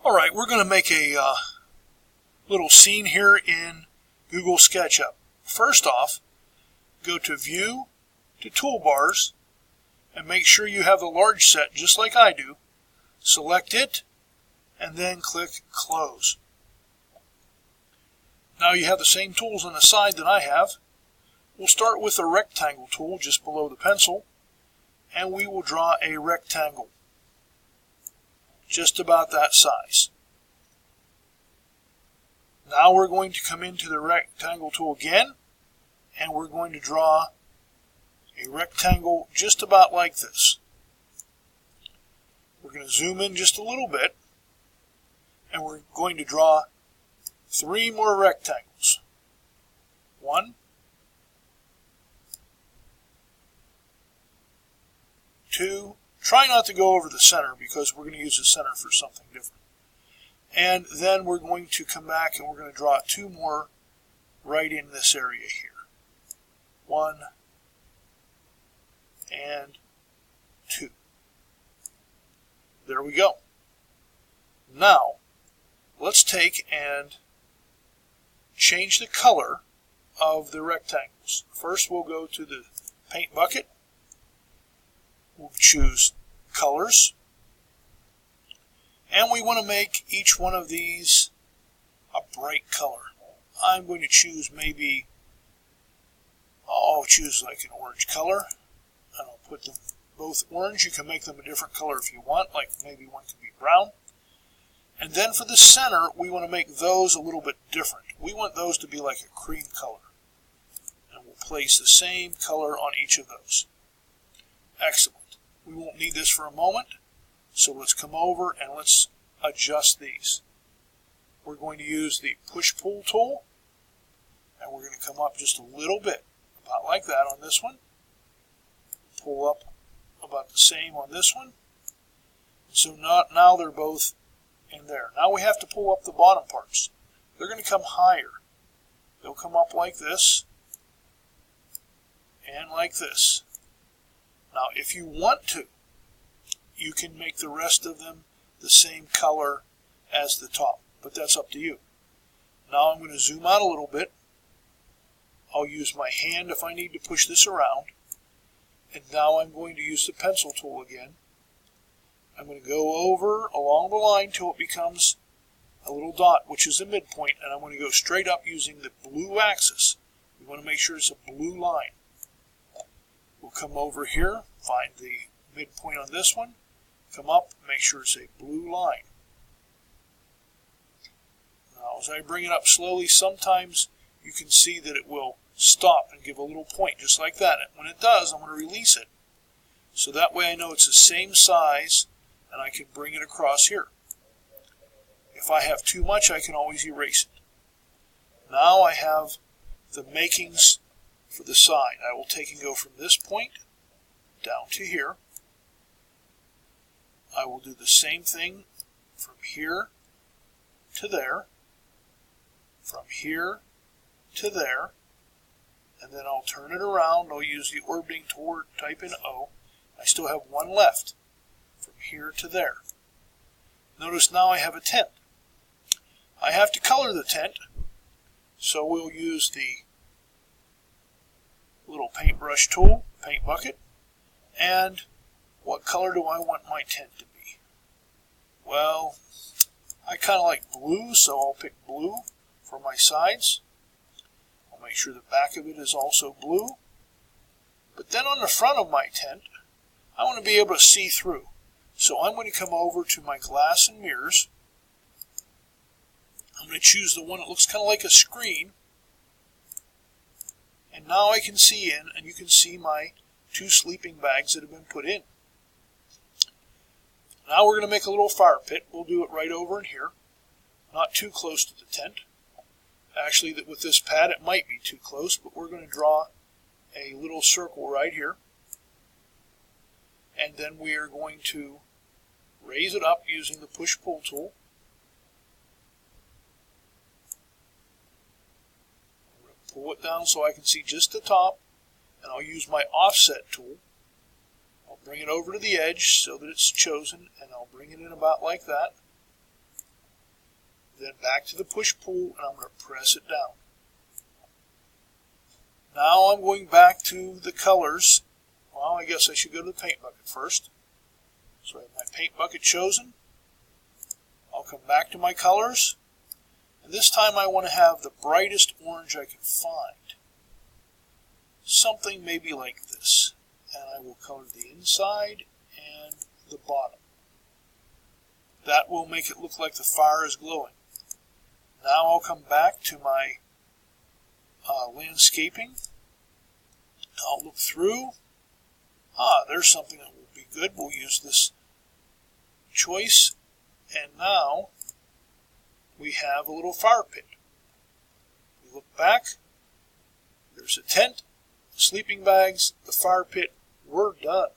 Alright, we're going to make a little scene here in Google SketchUp. First off, go to View, to Toolbars, and make sure you have the large set just like I do. Select it, and then click Close. Now you have the same tools on the side that I have. We'll start with the rectangle tool just below the pencil, and we will draw a rectangle just about that size. Now we're going to come into the rectangle tool again, and we're going to draw a rectangle just about like this. We're going to zoom in just a little bit, and we're going to draw 3 more rectangles. 1, 2, try not to go over the center because we're going to use the center for something different. And then we're going to come back and we're going to draw 2 more right in this area here. 1 and 2. There we go. Now, let's take and change the color of the rectangles. First, we'll go to the paint bucket. We'll choose colors. And we want to make each one of these a bright color. I'm going to choose maybe, I'll choose like an orange color. And I'll put them both orange. You can make them a different color if you want, like maybe one could be brown. And then for the center, we want to make those a little bit different. We want those to be like a cream color. And we'll place the same color on each of those. Excellent. We won't need this for a moment. So let's come over and let's adjust these. We're going to use the push-pull tool. And we're going to come up just a little bit, about like that on this one. Pull up about the same on this one. So now they're both in there. Now we have to pull up the bottom parts. They're going to come higher. They'll come up like this and like this. Now if you want to, you can make the rest of them the same color as the top, but that's up to you. Now I'm going to zoom out a little bit. I'll use my hand if I need to push this around. And now I'm going to use the pencil tool again. I'm going to go over along the line till it becomes a little dot, which is the midpoint, and I'm going to go straight up using the blue axis. We want to make sure it's a blue line. We'll come over here, find the midpoint on this one, come up, make sure it's a blue line. Now as I bring it up slowly, sometimes you can see that it will stop and give a little point just like that. And when it does, I'm going to release it. So that way I know it's the same size and I can bring it across here. If I have too much, I can always erase it. Now I have the makings for the side. I will take and go from this point down to here. I will do the same thing from here to there, from here to there, and then I'll turn it around. I'll use the orbiting tool, type in O. I still have one left from here to there. Notice now I have a tent. I have to color the tent, so we'll use the little paintbrush tool, paint bucket, and what color do I want my tent to be? Well, I kind of like blue, so I'll pick blue for my sides. I'll make sure the back of it is also blue. But then on the front of my tent, I want to be able to see through. So I'm going to come over to my glass and mirrors. I'm going to choose the one that looks kind of like a screen. And now I can see in, and you can see my 2 sleeping bags that have been put in. Now we're going to make a little fire pit. We'll do it right over in here. Not too close to the tent. Actually, with this pad, it might be too close, but we're going to draw a little circle right here. And then we are going to raise it up using the push-pull tool. I'm going to pull it down so I can see just the top, and I'll use my offset tool. I'll bring it over to the edge so that it's chosen, and I'll bring it in about like that. then back to the push-pull, and I'm going to press it down. Now I'm going back to the colors. Well, I guess I should go to the paint bucket first. So I have my paint bucket chosen. I'll come back to my colors. And this time I want to have the brightest orange I can find. Something maybe like this. And I will color the inside and the bottom. That will make it look like the fire is glowing. Now I'll come back to my landscaping. I'll look through. There's something that will be good. We'll use this choice. And now we have a little fire pit. We look back. There's a tent, sleeping bags, the fire pit. We're done.